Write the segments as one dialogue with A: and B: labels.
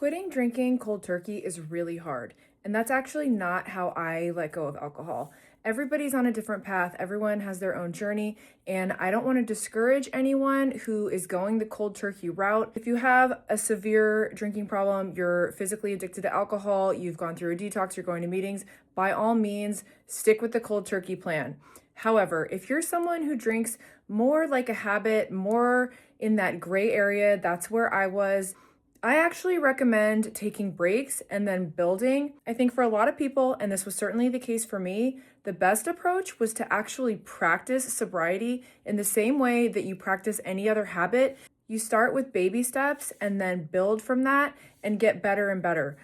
A: Quitting drinking cold turkey is really hard, and that's actually not how I let go of alcohol. Everybody's on a different path, everyone has their own journey, and I don't want to discourage anyone who is going the cold turkey route. If you have a severe drinking problem, you're physically addicted to alcohol, you've gone through a detox, you're going to meetings, by all means, stick with the cold turkey plan. However, if you're someone who drinks more like a habit, more in that gray area, that's where I was. I actually recommend taking breaks and then building. I think for a lot of people, and this was certainly the case for me, the best approach was to actually practice sobriety in the same way that you practice any other habit. You start with baby steps and then build from that and get better and better.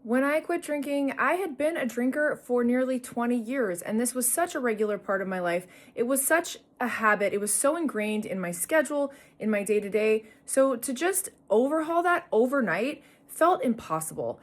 A: When I quit drinking, I had been a drinker for nearly 20 years, and this was such a regular part of my life. It was such a habit. It was so ingrained in my schedule, in my day to day. So to just overhaul that overnight felt impossible.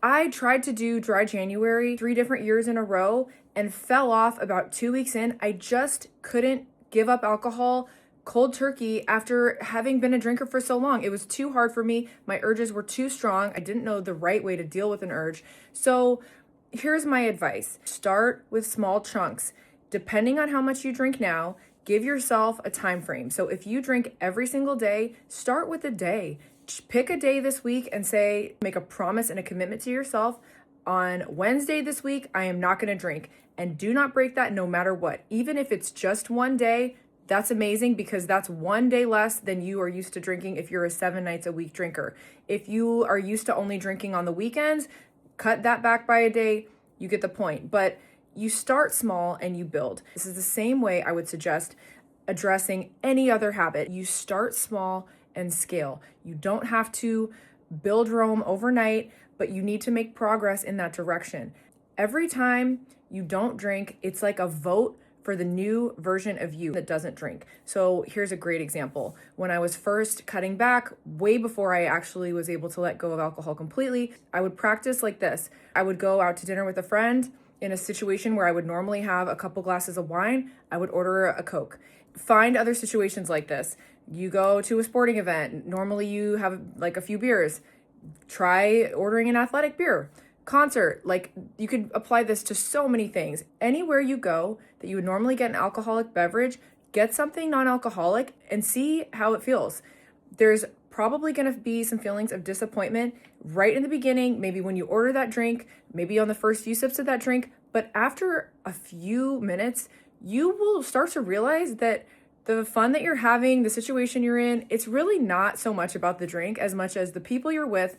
A: I tried to do dry January 3 different years in a row and fell off about 2 weeks in. I just couldn't give up alcohol cold turkey after having been a drinker for so long. It was too hard for me. My urges were too strong. I didn't know the right way to deal with an urge. So here's my advice. Start with small chunks. Depending on how much you drink now, give yourself a time frame. So if you drink every single day, start with a day. Pick a day this week and say, make a promise and a commitment to yourself. On Wednesday this week, I am not going to drink. And do not break that no matter what. Even if it's just one day, that's amazing because that's one day less than you are used to drinking if you're a 7 nights a week drinker. If you are used to only drinking on the weekends, cut that back by a day. You get the point. But you start small and you build. This is the same way I would suggest addressing any other habit. You start small and scale. You don't have to build Rome overnight, but you need to make progress in that direction. Every time you don't drink, it's like a vote for the new version of you that doesn't drink. So here's a great example. When I was first cutting back, way before I actually was able to let go of alcohol completely, I would practice like this. I would go out to dinner with a friend in a situation where I would normally have a couple glasses of wine. I would order a Coke. Find other situations like this. You go to a sporting event. Normally you have like a few beers. Try ordering an athletic beer. Concert, like you could apply this to so many things. Anywhere you go that you would normally get an alcoholic beverage, get something non-alcoholic and see how it feels. There's probably going to be some feelings of disappointment right in the beginning, maybe when you order that drink, maybe on the first few sips of that drink, but after a few minutes, you will start to realize that the fun that you're having, the situation you're in, it's really not so much about the drink as much as the people you're with